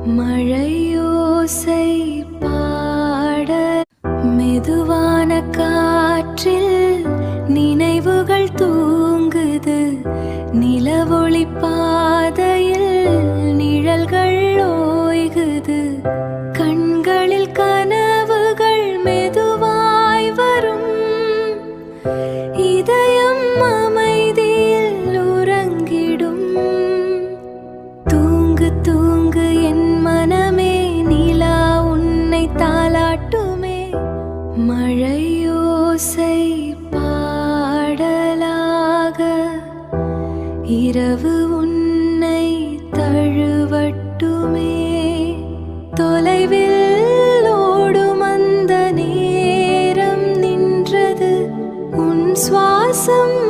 மழையோசை பாட மெதுவான காற்றில் நினைவுகள் தூங்குது. நிலவொளி பாதையில் நிழல்கள் ஓய்குது. கண்களில் கனவுகள் மெதுவாய் வரும். இதயம் அமைதியில் உறங்கிடும். தூங்கு தூங்கு என் மனமே, நிலா உன்னை தாலாட்டுமே. மழையோசை பாடலாக இரவு உன்னை தழுவட்டுமே. தொலைவில் ஓடும் அந்த நேரம் நின்றது. உன் சுவாசம்